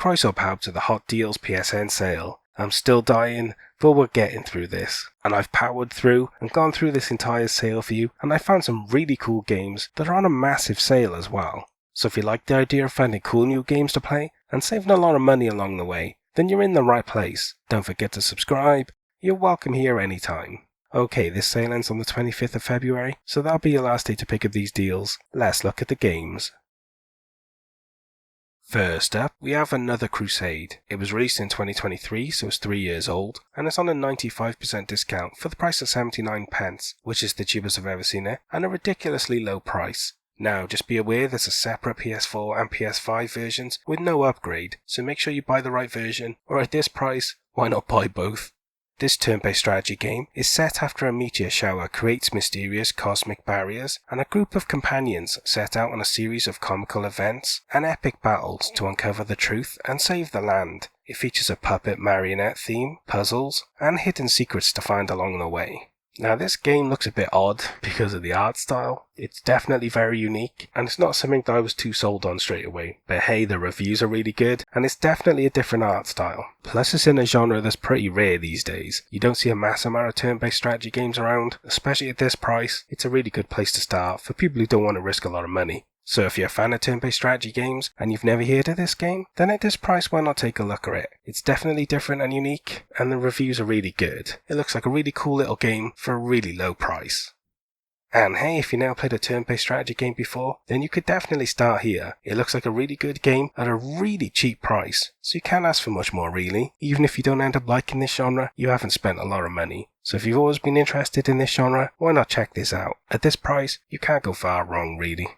cross up out to the Hot Deals PSN sale. I'm still dying, but we're getting through this. And I've powered through and gone through this entire sale for you, and I found some really cool games that are on a massive sale as well. So if you like the idea of finding cool new games to play and saving a lot of money along the way, then you're in the right place. Don't forget to subscribe. You're welcome here anytime. Okay, this sale ends on the 25th of February, so that'll be your last day to pick up these deals. Let's look at the games. First up, we have Another Crusade. It was released in 2023, so it's 3 years old, and it's on a 95% discount for the price of 79 pence, which is the cheapest I've ever seen it, and a ridiculously low price. Now, just be aware there's a separate PS4 and PS5 versions with no upgrade, so make sure you buy the right version, or at this price, why not buy both? This turn-based strategy game is set after a meteor shower creates mysterious cosmic barriers, and a group of companions set out on a series of comical events and epic battles to uncover the truth and save the land. It features a puppet marionette theme, puzzles, and hidden secrets to find along the way. Now this game looks a bit odd because of the art style. It's definitely very unique, and it's not something that I was too sold on straight away. But hey, the reviews are really good, and it's definitely a different art style. Plus it's in a genre that's pretty rare these days. You don't see a mass amount of turn-based strategy games around, especially at this price. It's a really good place to start for people who don't want to risk a lot of money. So if you're a fan of turn-based strategy games and you've never heard of this game, then at this price why not take a look at it? It's definitely different and unique, and the reviews are really good. It looks like a really cool little game for a really low price. And hey, if you never played a turn-based strategy game before, then you could definitely start here. It looks like a really good game at a really cheap price, so you can't ask for much more really. Even if you don't end up liking this genre, you haven't spent a lot of money. So if you've always been interested in this genre, why not check this out? At this price, you can't go far wrong really.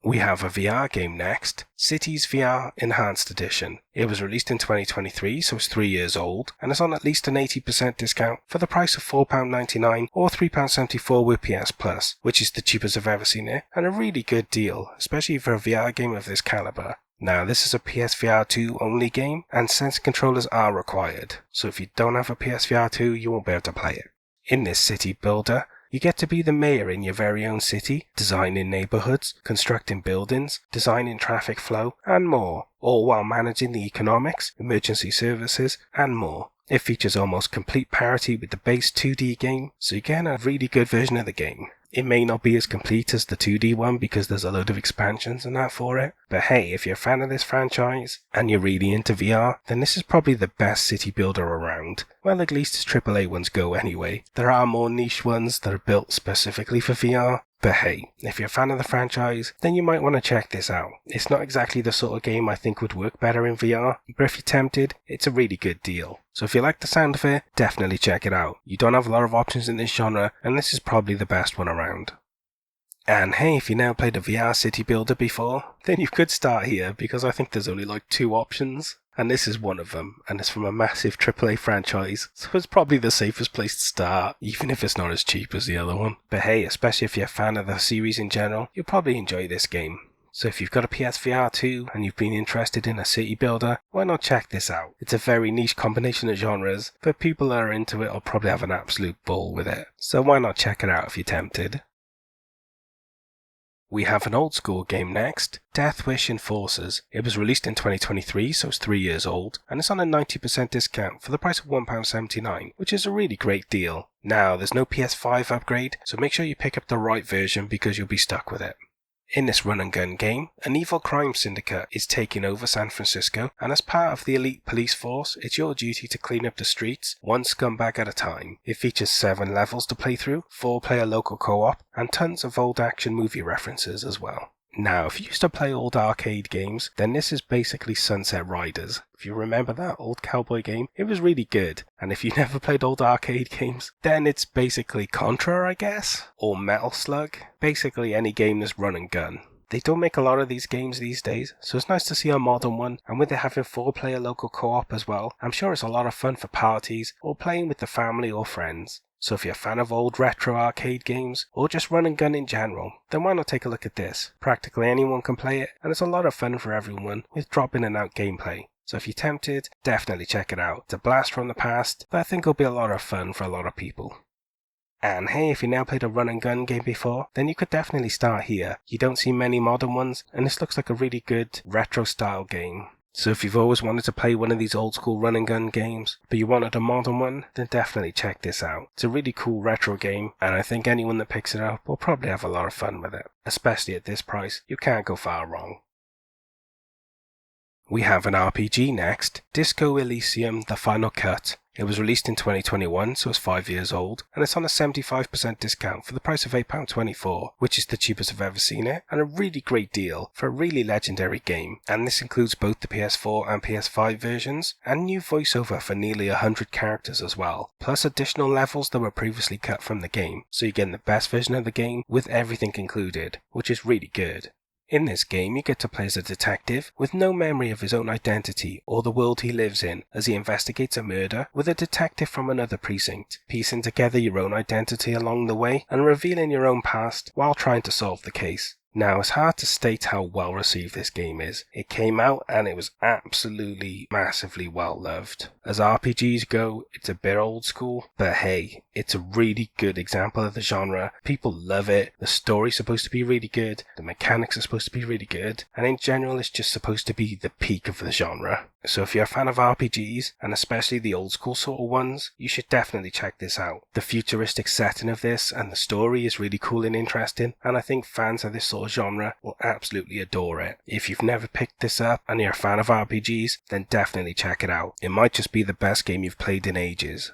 We have a VR game next, Cities VR Enhanced Edition. It was released in 2023, so it's 3 years old, and it's on at least an 80% discount for the price of £4.99 or £3.74 with PS Plus, which is the cheapest I've ever seen it, and a really good deal, especially for a VR game of this caliber. Now this is a PSVR 2 only game, and sensor controllers are required, so if you don't have a PSVR 2 you won't be able to play it. In this city builder, you get to be the mayor in your very own city, designing neighborhoods, constructing buildings, designing traffic flow, and more, all while managing the economics, emergency services, and more. It features almost complete parity with the base 2D game, so you get a really good version of the game. It may not be as complete as the 2D one because there's a load of expansions and that for it, but hey, if you're a fan of this franchise and you're really into VR, then this is probably the best city builder around. Well, at least as AAA ones go anyway. There are more niche ones that are built specifically for VR, but hey, if you're a fan of the franchise, then you might want to check this out. It's not exactly the sort of game I think would work better in VR, but if you're tempted, it's a really good deal. So if you like the sound of it, definitely check it out. You don't have a lot of options in this genre, and this is probably the best one around. And hey, if you never played a VR city builder before, then you could start here, because I think there's only like 2 options. And this is one of them, and it's from a massive AAA franchise, so it's probably the safest place to start, even if it's not as cheap as the other one. But hey, especially if you're a fan of the series in general, you'll probably enjoy this game. So if you've got a PSVR 2 and you've been interested in a city builder, why not check this out? It's a very niche combination of genres, but people that are into it will probably have an absolute ball with it. So why not check it out if you're tempted? We have an old school game next, Death Wish Enforcers. It was released in 2023, so it's 3 years old, and it's on a 90% discount for the price of £1.79, which is a really great deal. Now, there's no PS5 upgrade, so make sure you pick up the right version because you'll be stuck with it. In this run-and-gun game, an evil crime syndicate is taking over San Francisco, and as part of the elite police force, it's your duty to clean up the streets, one scumbag at a time. It features 7 levels to play through, 4-player local co-op, and tons of old action movie references as well. Now, if you used to play old arcade games, then this is basically Sunset Riders. If you remember that old cowboy game, it was really good. And if you never played old arcade games, then it's basically Contra, I guess? Or Metal Slug? Basically any game that's run and gun. They don't make a lot of these games these days, so it's nice to see a modern one, and with it having 4-player local co-op as well, I'm sure it's a lot of fun for parties, or playing with the family or friends. So if you're a fan of old retro arcade games, or just run and gun in general, then why not take a look at this? Practically anyone can play it, and it's a lot of fun for everyone, with drop in and out gameplay. So if you're tempted, definitely check it out. It's a blast from the past, but I think it'll be a lot of fun for a lot of people. And hey, if you now played a run and gun game before, then you could definitely start here. You don't see many modern ones, and this looks like a really good retro style game. So if you've always wanted to play one of these old school run and gun games, but you wanted a modern one, then definitely check this out. It's a really cool retro game, and I think anyone that picks it up will probably have a lot of fun with it. Especially at this price, you can't go far wrong. We have an RPG next, Disco Elysium The Final Cut. It was released in 2021, so it's 5 years old, and it's on a 75% discount for the price of £8.24, which is the cheapest I've ever seen it, and a really great deal for a really legendary game. And this includes both the PS4 and PS5 versions, and new voiceover for nearly 100 characters as well, plus additional levels that were previously cut from the game, so you're getting the best version of the game with everything included, which is really good. In this game, you get to play as a detective with no memory of his own identity or the world he lives in as he investigates a murder with a detective from another precinct, piecing together your own identity along the way and revealing your own past while trying to solve the case. Now, it's hard to state how well received this game is. It came out and it was absolutely massively well loved. As RPGs go, it's a bit old school, but hey, it's a really good example of the genre. People love it, the story's supposed to be really good, the mechanics are supposed to be really good, and in general it's just supposed to be the peak of the genre. So if you're a fan of RPGs, and especially the old school sort of ones, you should definitely check this out. The futuristic setting of this and the story is really cool and interesting, and I think fans of this sort of genre will absolutely adore it. If you've never picked this up and you're a fan of RPGs, then definitely check it out. It might just be the best game you've played in ages.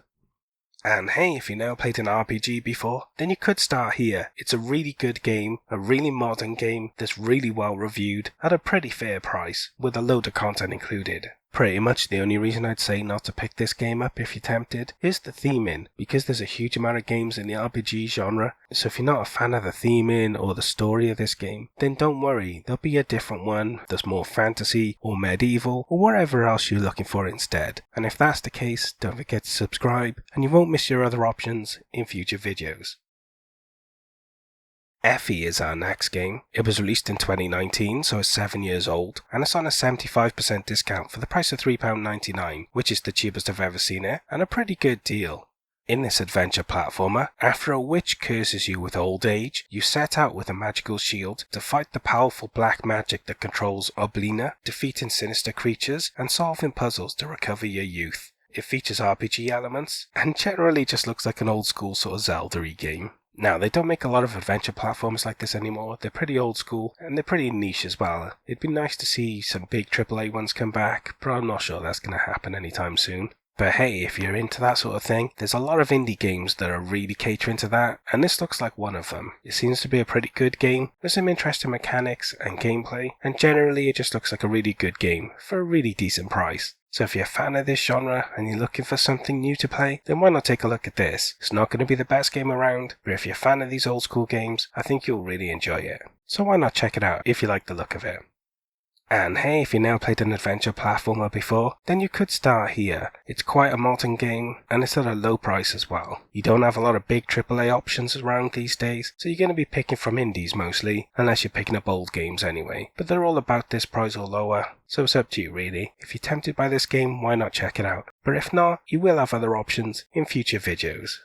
And hey, if you never played an RPG before, then you could start here. It's a really good game, a really modern game that's really well reviewed at a pretty fair price, with a load of content included. Pretty much the only reason I'd say not to pick this game up if you're tempted is the theming, because there's a huge amount of games in the RPG genre, so if you're not a fan of the theming or the story of this game, then don't worry, there'll be a different one that's more fantasy or medieval or whatever else you're looking for instead. And if that's the case, don't forget to subscribe and you won't miss your other options in future videos. Effie is our next game. It was released in 2019, so it's 7 years old, and it's on a 75% discount for the price of £3.99, which is the cheapest I've ever seen it, and a pretty good deal. In this adventure platformer, after a witch curses you with old age, you set out with a magical shield to fight the powerful black magic that controls Oblina, defeating sinister creatures, and solving puzzles to recover your youth. It features RPG elements, and generally just looks like an old school sort of Zelda-y game. Now, they don't make a lot of adventure platforms like this anymore. They're pretty old school, and they're pretty niche as well. It'd be nice to see some big AAA ones come back, but I'm not sure that's going to happen anytime soon. But hey, if you're into that sort of thing, there's a lot of indie games that are really catering to that, and this looks like one of them. It seems to be a pretty good game, with some interesting mechanics and gameplay, and generally it just looks like a really good game, for a really decent price. So if you're a fan of this genre and you're looking for something new to play, then why not take a look at this? It's not going to be the best game around, but if you're a fan of these old school games, I think you'll really enjoy it. So why not check it out if you like the look of it? And hey, if you now played an adventure platformer before, then you could start here. It's quite a modern game, and it's at a low price as well. You don't have a lot of big AAA options around these days, so you're going to be picking from indies mostly, unless you're picking up old games anyway. But they're all about this price or lower, so it's up to you really. If you're tempted by this game, why not check it out? But if not, you will have other options in future videos.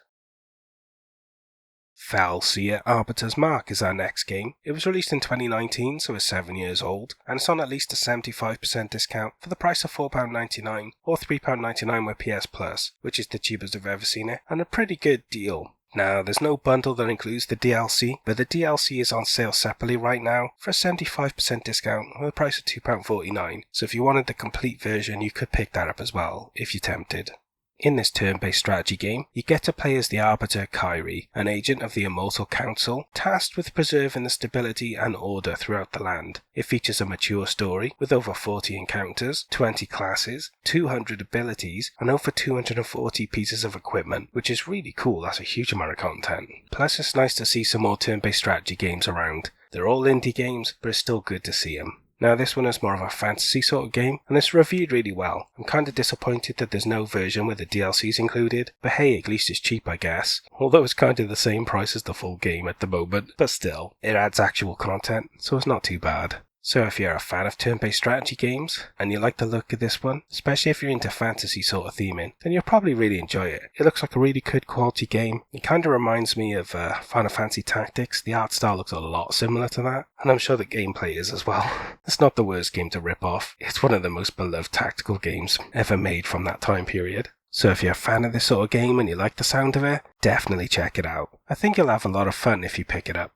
Falseer Arbiter's Mark is our next game. It was released in 2019, so it's 7 years old, and it's on at least a 75% discount for the price of £4.99 or £3.99 with PS Plus, which is the cheapest I've ever seen it, and a pretty good deal. Now, there's no bundle that includes the DLC, but the DLC is on sale separately right now for a 75% discount with a price of £2.49, so if you wanted the complete version, you could pick that up as well, if you're tempted. In this turn-based strategy game, you get to play as the Arbiter Kyrie, an agent of the Immortal Council, tasked with preserving the stability and order throughout the land. It features a mature story with over 40 encounters, 20 classes, 200 abilities, and over 240 pieces of equipment, which is really cool. That's a huge amount of content. Plus, it's nice to see some more turn-based strategy games around. They're all indie games, but it's still good to see them. Now this one is more of a fantasy sort of game, and it's reviewed really well. I'm kinda disappointed that there's no version where the DLC's included, but hey, at least it's cheap I guess. Although it's kinda the same price as the full game at the moment, but still, it adds actual content, so it's not too bad. So if you're a fan of turn-based strategy games, and you like the look of this one, especially if you're into fantasy sort of theming, then you'll probably really enjoy it. It looks like a really good quality game. It kind of reminds me of Final Fantasy Tactics. The art style looks a lot similar to that, and I'm sure the gameplay is as well. It's not the worst game to rip off. It's one of the most beloved tactical games ever made from that time period. So if you're a fan of this sort of game and you like the sound of it, definitely check it out. I think you'll have a lot of fun if you pick it up.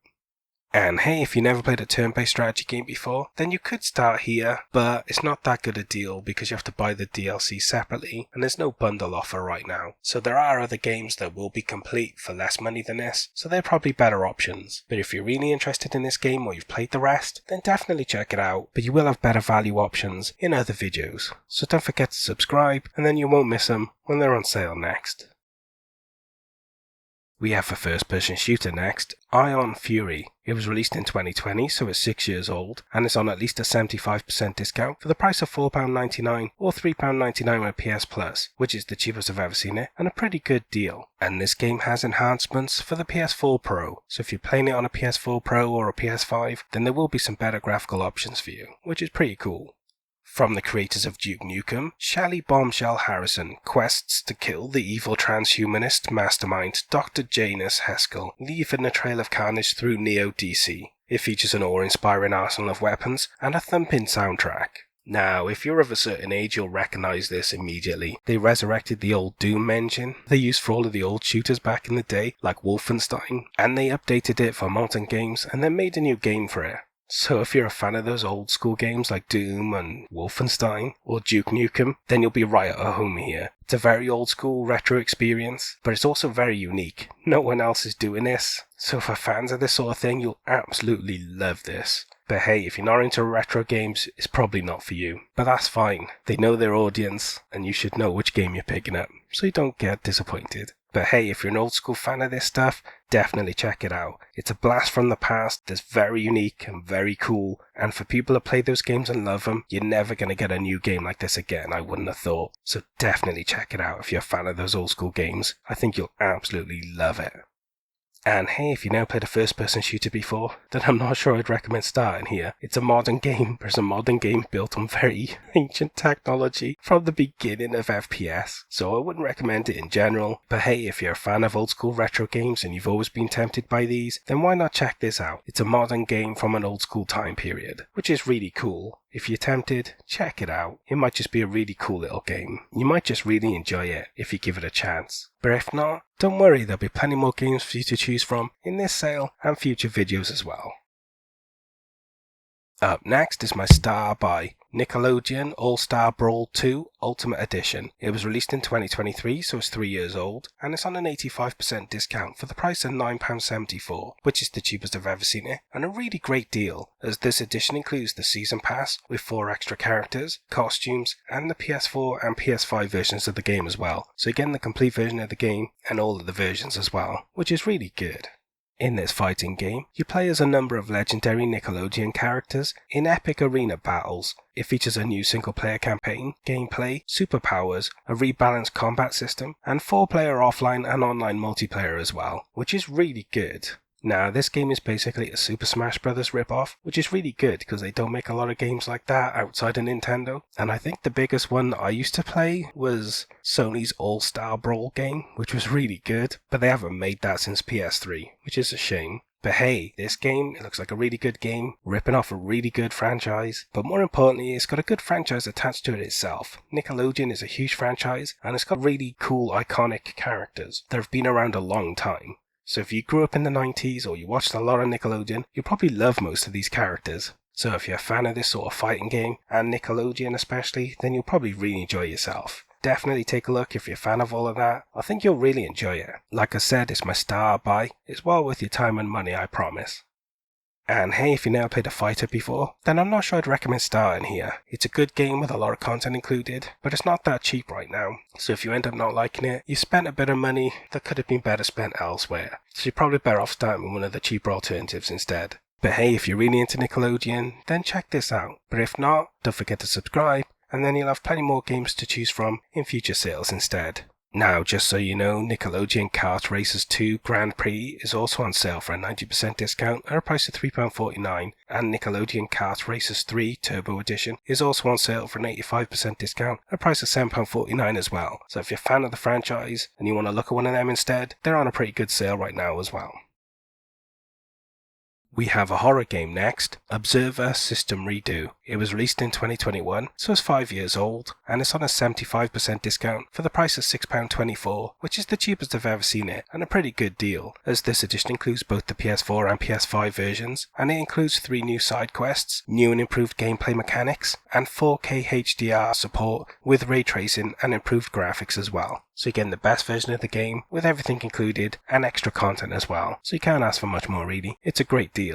And hey, if you never played a turn-based strategy game before, then you could start here, but it's not that good a deal because you have to buy the DLC separately, and there's no bundle offer right now. So there are other games that will be complete for less money than this, so they're probably better options. But if you're really interested in this game or you've played the rest, then definitely check it out, but you will have better value options in other videos. So don't forget to subscribe, and then you won't miss them when they're on sale next. We have a first-person shooter next, Ion Fury. It was released in 2020, so it's 6 years old, and it's on at least a 75% discount for the price of £4.99 or £3.99 with PS Plus, which is the cheapest I've ever seen it, and a pretty good deal. And this game has enhancements for the PS4 Pro, so if you're playing it on a PS4 Pro or a PS5, then there will be some better graphical options for you, which is pretty cool. From the creators of Duke Nukem, Shelley Bombshell Harrison quests to kill the evil transhumanist mastermind Dr. Janus Heskell, leaving a trail of carnage through Neo DC. It features an awe-inspiring arsenal of weapons and a thumping soundtrack. Now, if you're of a certain age, you'll recognise this immediately. They resurrected the old Doom engine they used for all of the old shooters back in the day, like Wolfenstein, and they updated it for modern games and then made a new game for it. So if you're a fan of those old school games like Doom and Wolfenstein or Duke Nukem, then you'll be right at home here. It's a very old school retro experience, but it's also very unique. No one else is doing this. So for fans of this sort of thing, you'll absolutely love this. But hey, if you're not into retro games, it's probably not for you. But that's fine. They know their audience, and you should know which game you're picking up, so you don't get disappointed. But hey, if you're an old school fan of this stuff, definitely check it out. It's a blast from the past that's very unique and very cool, and for people that play those games and love them, you're never going to get a new game like this again, I wouldn't have thought. So definitely check it out if you're a fan of those old school games. I think you'll absolutely love it. And hey, if you never played a first-person shooter before, then I'm not sure I'd recommend starting here. It's a modern game, but it's a modern game built on very ancient technology from the beginning of FPS, so I wouldn't recommend it in general. But hey, if you're a fan of old-school retro games and you've always been tempted by these, then why not check this out? It's a modern game from an old-school time period, which is really cool. If you're tempted, check it out. It might just be a really cool little game. You might just really enjoy it if you give it a chance. But if not, don't worry, there'll be plenty more games for you to choose from in this sale and future videos as well. Up next is my star by Nickelodeon All-Star Brawl 2 Ultimate Edition. It was released in 2023, so it's 3 years old, and it's on an 85% discount for the price of £9.74, which is the cheapest I've ever seen it, and a really great deal, as this edition includes the Season Pass with 4 extra characters, costumes, and the PS4 and PS5 versions of the game as well. So you're getting the complete version of the game and all of the versions as well, which is really good. In this fighting game, you play as a number of legendary Nickelodeon characters in epic arena battles. It features a new single-player campaign, gameplay, superpowers, a rebalanced combat system, and 4-player offline and online multiplayer as well, which is really good. Now, this game is basically a Super Smash Bros. Rip-off, which is really good because they don't make a lot of games like that outside of Nintendo. And I think the biggest one I used to play was Sony's All-Star Brawl game, which was really good, but they haven't made that since PS3, which is a shame. But hey, this game, it looks like a really good game, ripping off a really good franchise, but more importantly, it's got a good franchise attached to it itself. Nickelodeon is a huge franchise, and it's got really cool, iconic characters that have been around a long time. So if you grew up in the 90s or you watched a lot of Nickelodeon, you'll probably love most of these characters. So if you're a fan of this sort of fighting game, and Nickelodeon especially, then you'll probably really enjoy yourself. Definitely take a look if you're a fan of all of that. I think you'll really enjoy it. Like I said, it's my star buy. It's well worth your time and money, I promise. And hey, if you never played a fighter before, then I'm not sure I'd recommend starting here. It's a good game with a lot of content included, but it's not that cheap right now. So if you end up not liking it, you spent a bit of money that could have been better spent elsewhere. So you're probably better off starting with one of the cheaper alternatives instead. But hey, if you're really into Nickelodeon, then check this out. But if not, don't forget to subscribe, and then you'll have plenty more games to choose from in future sales instead. Now, just so you know, Nickelodeon Kart Racers 2 Grand Prix is also on sale for a 90% discount at a price of £3.49, and Nickelodeon Kart Racers 3 Turbo Edition is also on sale for an 85% discount at a price of £7.49 as well. So if you're a fan of the franchise and you want to look at one of them instead, they're on a pretty good sale right now as well. We have a horror game next, Observer System Redo. It was released in 2021, so it's 5 years old, and it's on a 75% discount for the price of £6.24, which is the cheapest I've ever seen it, and a pretty good deal, as this edition includes both the PS4 and PS5 versions, and it includes 3 new side quests, new and improved gameplay mechanics, and 4K HDR support with ray tracing and improved graphics as well. So you're getting the best version of the game, with everything included, and extra content as well, so you can't ask for much more really. It's a great deal.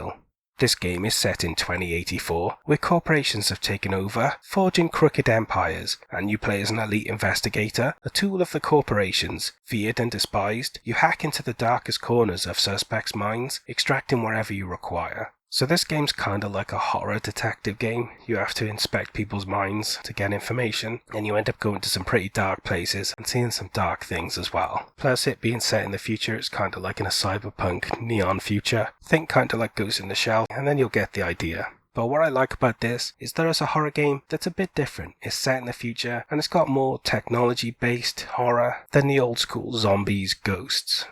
This game is set in 2084, where corporations have taken over, forging crooked empires, and you play as an elite investigator, a tool of the corporations. Feared and despised, you hack into the darkest corners of suspects' minds, extracting whatever you require. So this game's kinda like a horror detective game. You have to inspect people's minds to get information, and you end up going to some pretty dark places and seeing some dark things as well. Plus, it being set in the future, it's kinda like in a cyberpunk neon future. Think kinda like Ghost in the Shell, and then you'll get the idea. But what I like about this is there is a horror game that's a bit different. It's set in the future, and it's got more technology-based horror than the old school zombies, ghosts,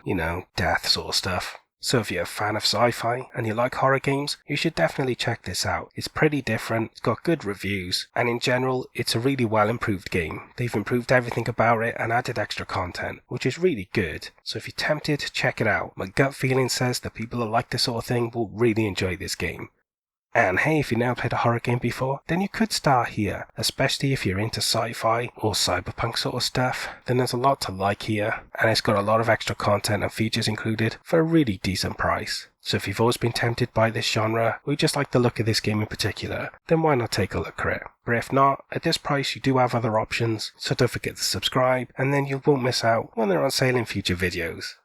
death sort of stuff. So if you're a fan of sci-fi and you like horror games, you should definitely check this out. It's pretty different, it's got good reviews, and in general, it's a really well improved game. They've improved everything about it and added extra content, which is really good. So if you're tempted, check it out. My gut feeling says that people that like this sort of thing will really enjoy this game. And hey, if you've never played a horror game before, then you could start here, especially if you're into sci-fi or cyberpunk sort of stuff. Then there's a lot to like here, and it's got a lot of extra content and features included for a really decent price. So if you've always been tempted by this genre, or you just like the look of this game in particular, then why not take a look at it? But if not, at this price you do have other options, so don't forget to subscribe, and then you won't miss out when they're on sale in future videos.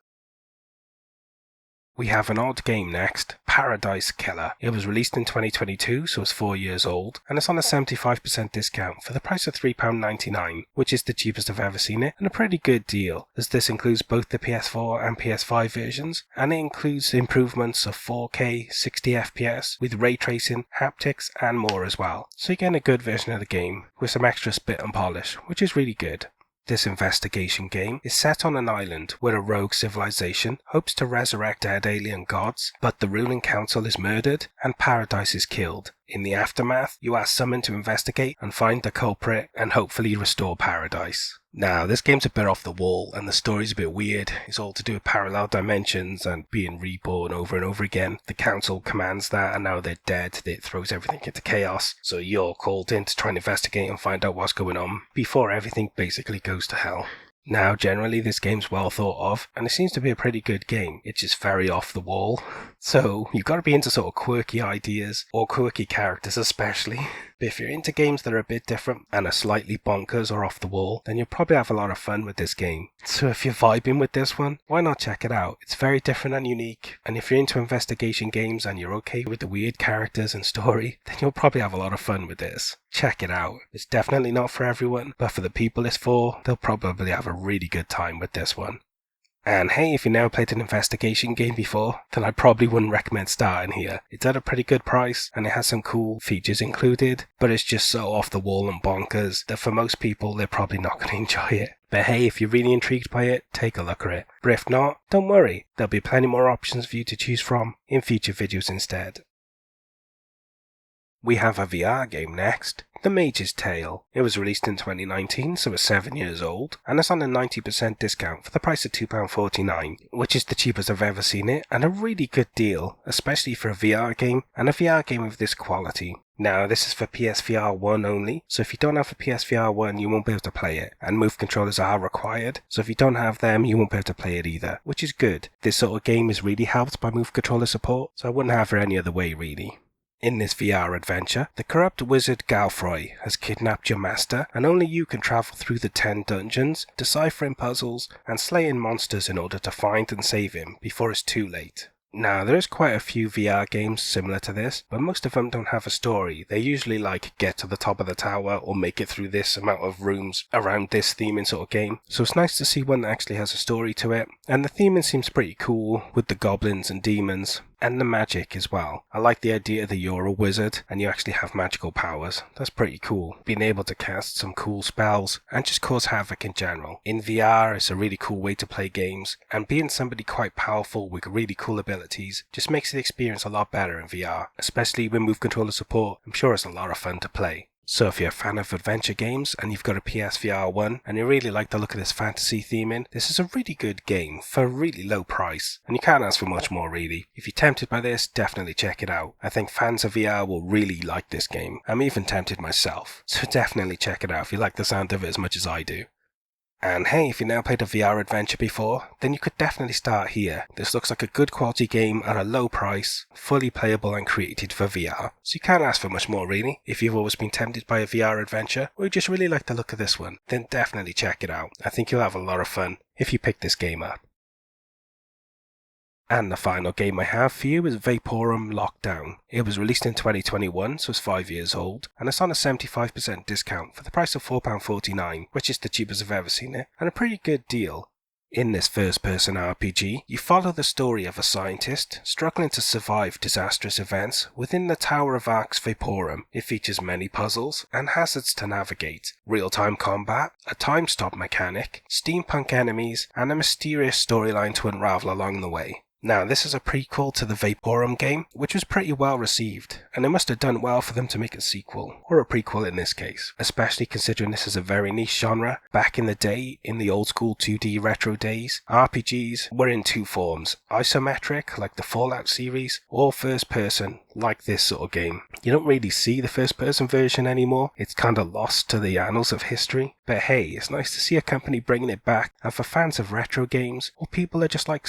We have an odd game next, Paradise Killer. It was released in 2022, so it's 4 years old, and it's on a 75% discount for the price of £3.99, which is the cheapest I've ever seen it, and a pretty good deal, as this includes both the PS4 and PS5 versions, and it includes improvements of 4K, 60fps, with ray tracing, haptics, and more as well. So you're getting a good version of the game, with some extra spit and polish, which is really good. This investigation game is set on an island where a rogue civilization hopes to resurrect dead alien gods, but the ruling council is murdered and Paradise is killed. In the aftermath, you are summoned to investigate and find the culprit and hopefully restore Paradise. Now, this game's a bit off the wall and the story's a bit weird. It's all to do with parallel dimensions and being reborn over and over again. The council commands that, and now they're dead. It throws everything into chaos. So you're called in to try and investigate and find out what's going on before everything basically goes to hell. Now, generally, this game's well thought of, and it seems to be a pretty good game. It's just very off the wall. So, you've got to be into sort of quirky ideas, or quirky characters especially. But if you're into games that are a bit different, and are slightly bonkers or off the wall, then you'll probably have a lot of fun with this game. So if you're vibing with this one, why not check it out? It's very different and unique, and if you're into investigation games and you're okay with the weird characters and story, then you'll probably have a lot of fun with this. Check it out. It's definitely not for everyone, but for the people it's for, they'll probably have a really good time with this one. And hey, if you've never played an investigation game before, then I probably wouldn't recommend starting here. It's at a pretty good price, and it has some cool features included, but it's just so off the wall and bonkers that for most people, they're probably not going to enjoy it. But hey, if you're really intrigued by it, take a look at it. But if not, don't worry, there'll be plenty more options for you to choose from in future videos instead. We have a VR game next, The Mage's Tale. It was released in 2019, so it's 7 years old, and it's on a 90% discount for the price of £2.49, which is the cheapest I've ever seen it, and a really good deal, especially for a VR game, and a VR game of this quality. Now, this is for PSVR 1 only, so if you don't have a PSVR 1, you won't be able to play it, and move controllers are required, so if you don't have them, you won't be able to play it either, which is good. This sort of game is really helped by move controller support, so I wouldn't have it any other way really. In this VR adventure, the corrupt wizard Galfroy has kidnapped your master, and only you can travel through the 10 dungeons, deciphering puzzles and slaying monsters in order to find and save him before it's too late. Now, there is quite a few VR games similar to this, but most of them don't have a story. They usually get to the top of the tower or make it through this amount of rooms around this theming sort of game. So it's nice to see one that actually has a story to it. And the theming seems pretty cool with the goblins and demons. And the magic as well. I like the idea that you're a wizard and you actually have magical powers. That's pretty cool. Being able to cast some cool spells and just cause havoc in general. In VR, it's a really cool way to play games, and being somebody quite powerful with really cool abilities just makes the experience a lot better in VR, especially with move controller support. I'm sure it's a lot of fun to play. So if you're a fan of adventure games and you've got a PSVR 1 and you really like the look of this fantasy theming, this is a really good game for a really low price, and you can't ask for much more really. If you're tempted by this, definitely check it out. I think fans of VR will really like this game. I'm even tempted myself, so definitely check it out if you like the sound of it as much as I do. And hey, if you never played a VR adventure before, then you could definitely start here. This looks like a good quality game at a low price, fully playable and created for VR. So you can't ask for much more really. If you've always been tempted by a VR adventure, or you just really like the look of this one, then definitely check it out. I think you'll have a lot of fun if you pick this game up. And the final game I have for you is Vaporum Lockdown. It was released in 2021, so it's 5 years old, and it's on a 75% discount for the price of £4.49, which is the cheapest I've ever seen it, and a pretty good deal. In this first-person RPG, you follow the story of a scientist struggling to survive disastrous events within the Tower of Ark's Vaporum. It features many puzzles and hazards to navigate, real-time combat, a time-stop mechanic, steampunk enemies, and a mysterious storyline to unravel along the way. Now, this is a prequel to the Vaporum game, which was pretty well received, and it must have done well for them to make a sequel, or a prequel in this case, especially considering this is a very niche genre. Back in the day, in the old school 2D retro days, RPGs were in two forms: isometric, like the Fallout series, or first person, like this sort of game. You don't really see the first person version anymore, it's kinda lost to the annals of history, but hey, it's nice to see a company bringing it back, and for fans of retro games, or people that just like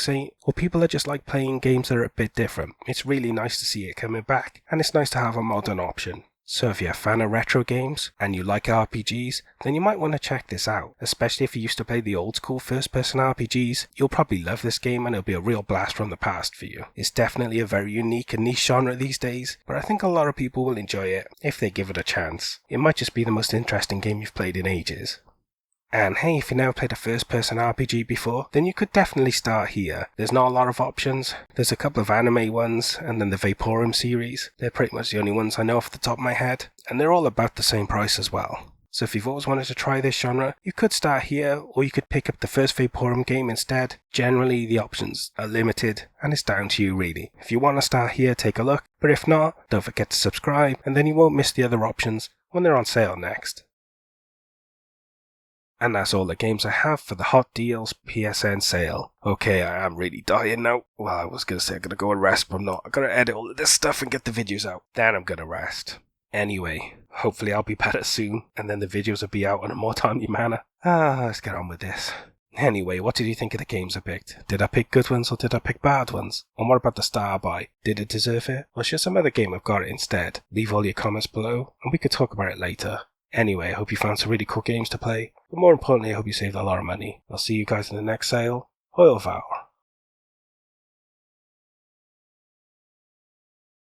playing games that are a bit different, it's really nice to see it coming back, and it's nice to have a modern option. So if you're a fan of retro games, and you like RPGs, then you might want to check this out. Especially if you used to play the old school first person RPGs, you'll probably love this game and it'll be a real blast from the past for you. It's definitely a very unique and niche genre these days, but I think a lot of people will enjoy it if they give it a chance. It might just be the most interesting game you've played in ages. And hey, if you never played a first-person RPG before, then you could definitely start here. There's not a lot of options. There's a couple of anime ones, and then the Vaporum series. They're pretty much the only ones I know off the top of my head, and they're all about the same price as well. So if you've always wanted to try this genre, you could start here, or you could pick up the first Vaporum game instead. Generally, the options are limited, and it's down to you really. If you want to start here, take a look, but if not, don't forget to subscribe, and then you won't miss the other options when they're on sale next. And that's all the games I have for the Hot Deals PSN sale. Okay, I am really dying now. Well, I was going to say I'm going to go and rest, but I'm not. I'm going to edit all of this stuff and get the videos out. Then I'm going to rest. Anyway, hopefully I'll be better soon, and then the videos will be out in a more timely manner. Let's get on with this. Anyway, what did you think of the games I picked? Did I pick good ones or did I pick bad ones? And what about the Star Buy? Did it deserve it? Or should some other game have got it instead? Leave all your comments below, and we could talk about it later. Anyway, I hope you found some really cool games to play, but more importantly, I hope you saved a lot of money. I'll see you guys in the next sale. Au revoir.